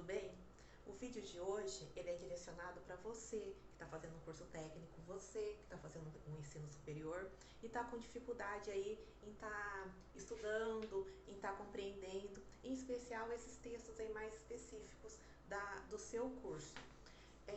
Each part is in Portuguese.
bem? O vídeo de hoje ele é direcionado para você que está fazendo um curso técnico, você que está fazendo um ensino superior e está com dificuldade aí em estar estudando, em estar compreendendo, em especial esses textos aí mais específicos do seu curso.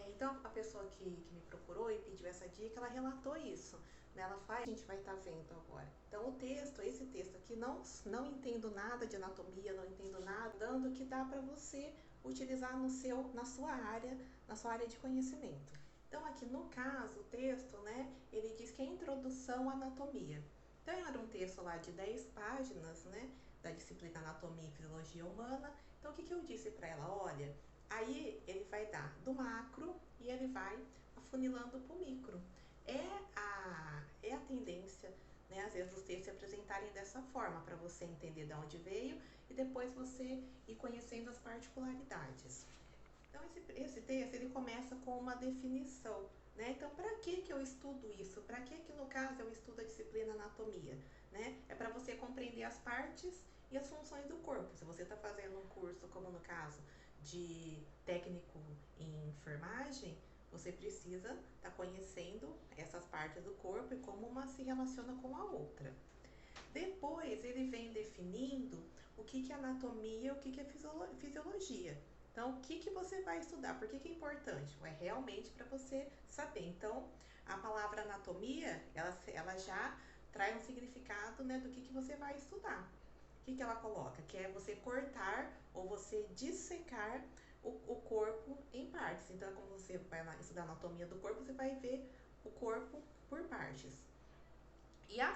Então, a pessoa que me procurou e pediu essa dica, ela relatou isso, né? Ela faz, a gente vai estar vendo agora. Então, esse texto aqui, não entendo nada de anatomia, não entendo nada, dando que dá para você utilizar na sua área de conhecimento. Então, aqui no caso, o texto, né, ele diz que é introdução à anatomia. Então, era um texto lá de 10 páginas, né, da disciplina Anatomia e Fisiologia Humana. Então, o que eu disse para ela? Olha, aí ele vai dar do macro e ele vai afunilando para o micro. É a tendência, né, às vezes, os textos se apresentarem dessa forma, para você entender de onde veio e depois você ir conhecendo as particularidades. Então, esse texto ele começa com uma definição, né? Então, para que eu estudo isso? Para que no caso eu estudo a disciplina anatomia? Né? É para você compreender as partes e as funções do corpo. Se você está fazendo um curso, como no caso de técnico em enfermagem, você precisa estar conhecendo essas partes do corpo e como uma se relaciona com a outra. Depois ele vem definindo o que é anatomia e o que é fisiologia. Então, o que você vai estudar? Por que é importante? É realmente para você saber. Então, a palavra anatomia, ela já traz um significado, né, do que você vai estudar. O que ela coloca? Que é você cortar ou você dissecar o corpo em partes. Então, como você vai estudar anatomia do corpo, você vai ver o corpo por partes. E a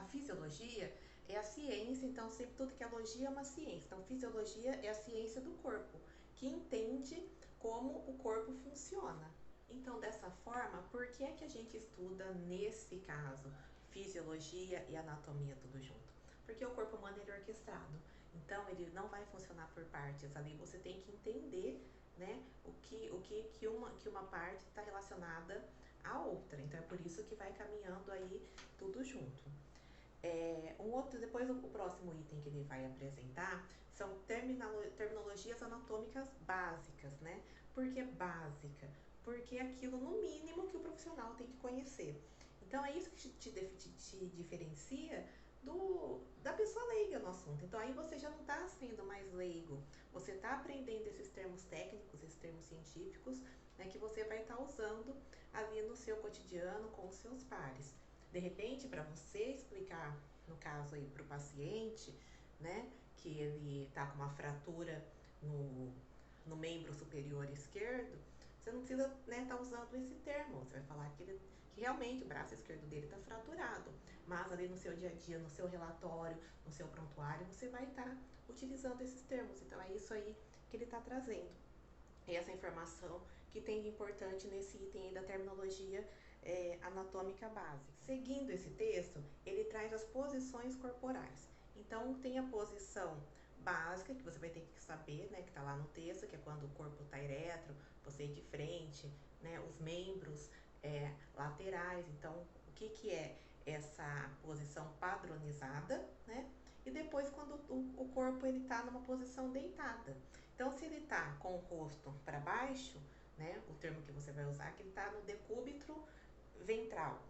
fisiologia é a ciência, então sempre tudo que é logia é uma ciência. Então, fisiologia é a ciência do corpo, que entende como o corpo funciona. Então, dessa forma, por que é que a gente estuda, nesse caso, fisiologia e anatomia tudo junto? Porque o corpo humano ele é orquestrado, então ele não vai funcionar por partes. Ali você tem que entender, né, que uma parte está relacionada à outra. Então é por isso que vai caminhando aí tudo junto. Depois o próximo item que ele vai apresentar são terminologias anatômicas básicas, né? Por que básica? Porque é aquilo no mínimo que o profissional tem que conhecer. Então é isso que te diferencia da pessoa leiga no assunto. Então aí você já não está sendo mais leigo, você está aprendendo esses termos técnicos, esses termos científicos, né, que você vai estar usando ali no seu cotidiano com os seus pares. De repente, para você explicar, no caso aí para o paciente, né, que ele está com uma fratura no membro superior esquerdo, você não precisa, né, estar usando esse termo. Você vai falar que realmente o braço esquerdo dele está fraturado, mas ali no seu dia a dia, no seu relatório, no seu prontuário, você vai estar utilizando esses termos. Então é isso aí que ele está trazendo. Essa informação que tem de importante nesse item aí da terminologia anatômica básica. Seguindo esse texto, ele traz as posições corporais. Então, tem a posição básica, que você vai ter que saber, né, que está lá no texto, que é quando o corpo está ereto, você ir de frente, né, os membros laterais. Então, o que é essa posição padronizada, né? E depois quando o corpo ele está numa posição deitada. Então, se ele está com o rosto para baixo, né, o termo que você vai usar, que ele está no decúbito ventral.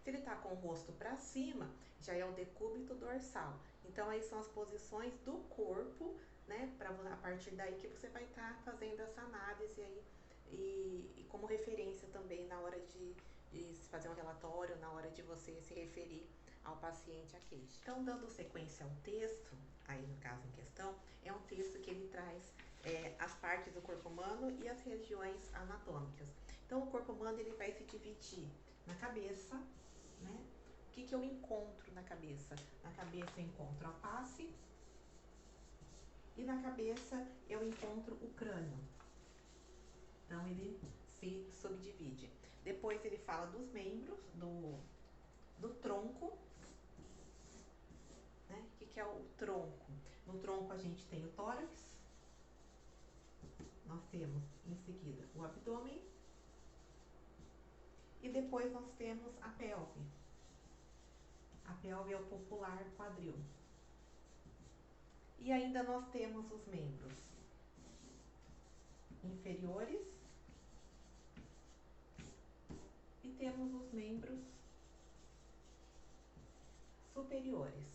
Se ele está com o rosto para cima, já é o decúbito dorsal. Então, aí são as posições do corpo, né, a partir daí que você vai estar fazendo essa análise aí e como referência também na hora de fazer um relatório, na hora de você se referir ao paciente a queixa. Então, dando sequência ao texto, aí no caso em questão, é um texto que ele traz as partes do corpo humano e as regiões anatômicas. Então, o corpo humano ele vai se dividir na cabeça, né? O que eu encontro na cabeça? Na cabeça eu encontro a face e na cabeça eu encontro o crânio. Então, ele se subdivide. Depois ele fala dos membros, do tronco, né? O que é o tronco? No tronco a gente tem o tórax, nós temos em seguida o abdômen e depois nós temos a pelve. A pelve é o popular quadril. E ainda nós temos os membros. inferiores e temos os membros superiores.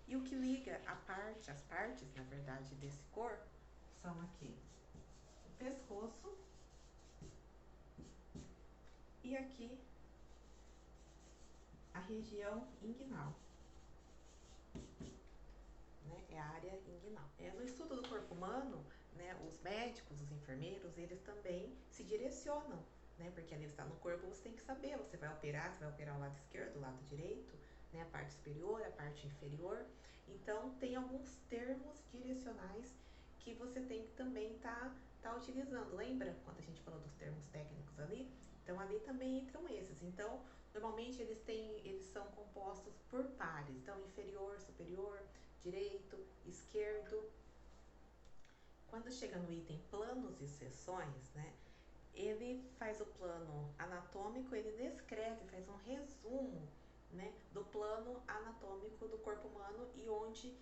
E o que liga as partes, na verdade, desse corpo são aqui o pescoço e aqui a região inguinal, né? É a área inguinal. No estudo do corpo humano, né, os médicos, os enfermeiros, eles também se direcionam, né? Porque ali está no corpo, você tem que saber, você vai operar o lado esquerdo, o lado direito, né? A parte superior, a parte inferior. Então, tem alguns termos direcionais que você tem que também tá utilizando. Lembra quando a gente falou dos termos técnicos ali? Então, ali também entram esses. Então, normalmente eles são compostos por pares. Então, inferior, superior, direito, esquerdo. Quando chega no item planos e seções, né, ele faz o plano anatômico, ele descreve, faz um resumo, né, do plano anatômico do corpo humano e onde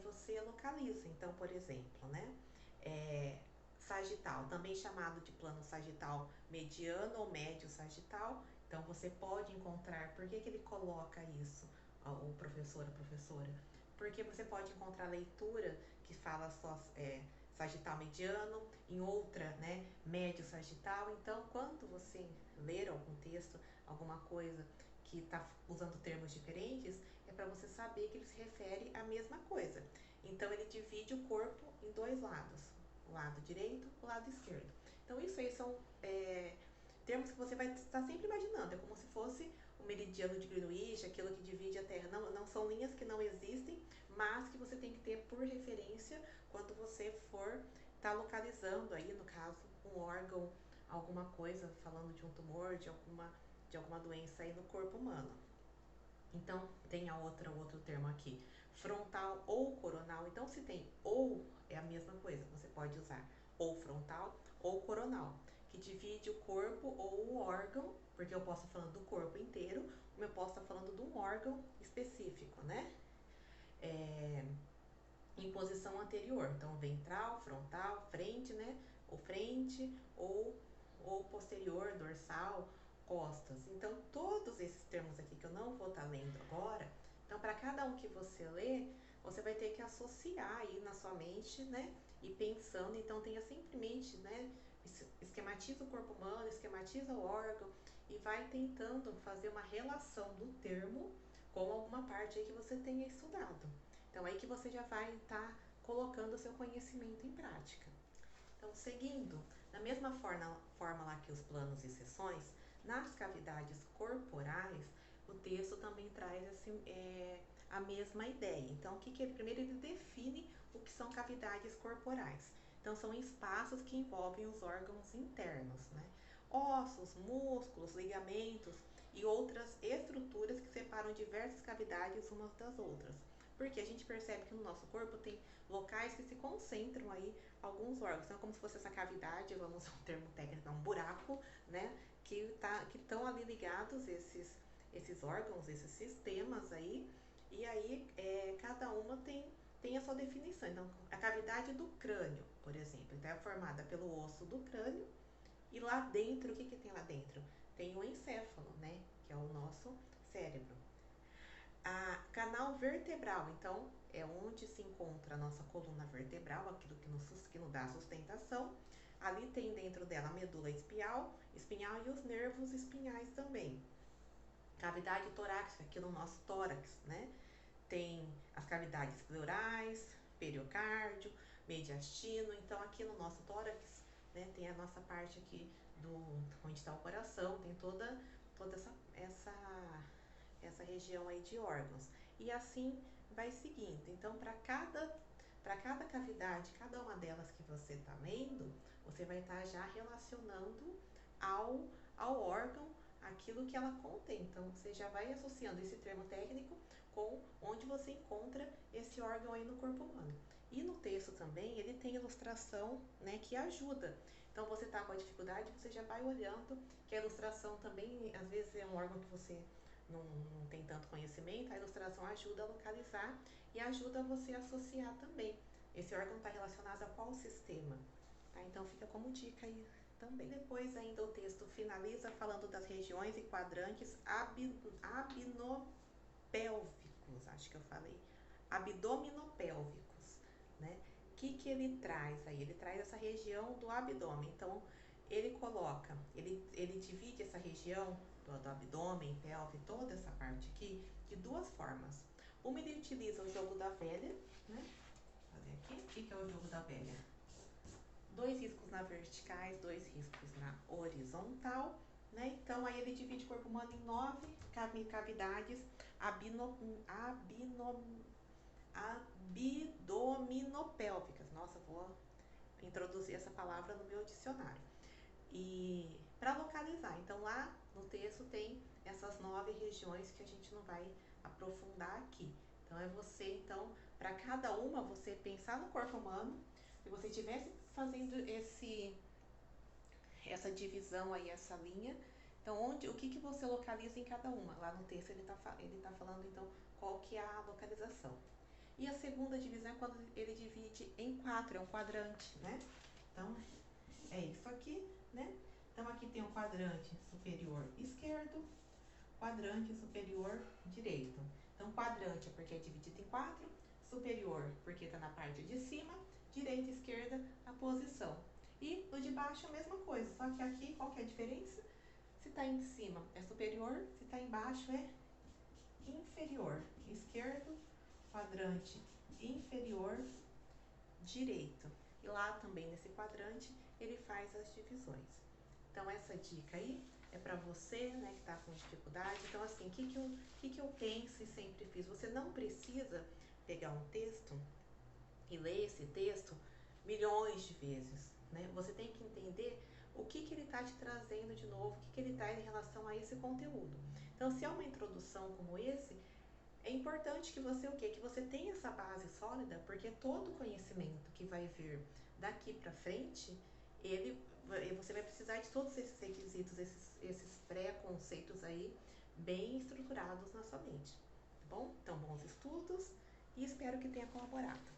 você localiza. Então, por exemplo, né, sagital, também chamado de plano sagital mediano ou médio sagital. Então, você pode encontrar, por que ele coloca isso, o professor, a professora? Porque você pode encontrar leitura que fala só sagital mediano, em outra, né, médio sagital. Então, quando você ler algum texto, alguma coisa que está usando termos diferentes, é para você saber que ele se refere à mesma coisa. Então, ele divide o corpo em dois lados, o lado direito e o lado esquerdo. Então, isso aí são termos que você vai estar sempre imaginando. É como se fosse o meridiano de Greenwich, aquilo que divide a Terra. Não são linhas que não existem, mas que você tem que ter por referência quando você for estar localizando aí, no caso, um órgão, alguma coisa, falando de um tumor, de alguma doença aí no corpo humano. Então, tem o outro termo aqui, frontal ou coronal. Então, se tem ou, é a mesma coisa, você pode usar ou frontal ou coronal, que divide o corpo ou o órgão, porque eu posso estar falando do corpo inteiro, como eu posso estar falando de um órgão específico, né? Em posição anterior, então ventral, frontal, frente, né? Ou frente, ou posterior, dorsal, costas. Então, todos esses termos aqui que eu não vou estar lendo agora, então, para cada um que você lê, você vai ter que associar aí na sua mente, né? E pensando, então tenha sempre em mente, né? Esquematiza o corpo humano, esquematiza o órgão e vai tentando fazer uma relação do termo com alguma parte aí que você tenha estudado. Então, aí que você já vai estar colocando o seu conhecimento em prática. Então, seguindo, da mesma forma lá que os planos e seções, nas cavidades corporais, o texto também traz a mesma ideia. Então, primeiro ele define o que são cavidades corporais. Então, são espaços que envolvem os órgãos internos, né? Ossos, músculos, ligamentos e outras estruturas que separam diversas cavidades umas das outras. Porque a gente percebe que no nosso corpo tem locais que se concentram aí alguns órgãos. Então, é como se fosse essa cavidade, vamos usar um termo técnico, um buraco, né? Que estão ali ligados esses órgãos, esses sistemas aí. E aí, cada uma tem a sua definição. Então, a cavidade do crânio, por exemplo, então é formada pelo osso do crânio. E lá dentro, o que tem lá dentro? Tem o encéfalo, né? Que é o nosso cérebro. A canal vertebral, então, é onde se encontra a nossa coluna vertebral, aquilo que nos dá sustentação. Ali tem dentro dela a medula espinhal e os nervos espinhais também. Cavidade torácica, aqui no nosso tórax, né? Tem as cavidades pleurais, periocárdio, mediastino. Então, aqui no nosso tórax, né, tem a nossa parte aqui onde está o coração, tem toda essa região aí de órgãos. E assim vai seguindo. Então, para cada cavidade, cada uma delas que você está lendo, você vai estar já relacionando ao órgão aquilo que ela contém. Então, você já vai associando esse termo técnico com onde você encontra esse órgão aí no corpo humano. E no texto também, ele tem ilustração, né, que ajuda. Então, você está com a dificuldade, você já vai olhando que a ilustração também, às vezes, é um órgão que você não tem tanto conhecimento, a ilustração ajuda a localizar e ajuda você a associar também. Esse órgão está relacionado a qual sistema? tá? Então fica como dica aí também. Depois ainda o texto finaliza falando das regiões e quadrantes abdominopélvicos, acho que eu falei, abdominopélvicos, né? Que ele traz aí? Ele traz essa região do abdômen. Então ele coloca, ele divide essa região do abdômen, pelve, toda essa parte aqui, de duas formas. Uma, ele utiliza o jogo da velha, né? Vou fazer aqui. O que é o jogo da velha? 2 riscos na verticais, 2 riscos na horizontal, né? Então aí ele divide o corpo humano em 9 cavidades abdominopélvicas. Nossa, vou introduzir essa palavra no meu dicionário. E para localizar, então lá no texto tem essas 9 regiões que a gente não vai aprofundar aqui. Então é você, então, para cada uma, você pensar no corpo humano, se você estivesse fazendo essa divisão aí, essa linha, então o que você localiza em cada uma? Lá no texto ele tá falando então qual que é a localização. E a segunda divisão é quando ele divide em 4, é um quadrante, né? Então é isso aqui, né? Então aqui tem o quadrante superior esquerdo, quadrante superior direito. Então quadrante é porque é dividido em 4, superior porque está na parte de cima, direita e esquerda a posição. E no de baixo a mesma coisa, só que aqui qual que é a diferença? Se está em cima é superior, se está embaixo é inferior. Esquerdo, quadrante inferior, direito. E lá também nesse quadrante ele faz as divisões. Então essa dica aí é para você, né, que está com dificuldade. Então assim, o que eu penso e sempre fiz? Você não precisa pegar um texto e ler esse texto milhões de vezes, né? Você tem que entender o que ele está te trazendo de novo, o que ele traz em relação a esse conteúdo. Então, se é uma introdução como esse, é importante que você o quê? Que você tenha essa base sólida, porque todo conhecimento que vai vir daqui para frente, você vai precisar de todos esses requisitos, esses pré-conceitos aí bem estruturados na sua mente, tá bom? Então, bons estudos e espero que tenha colaborado.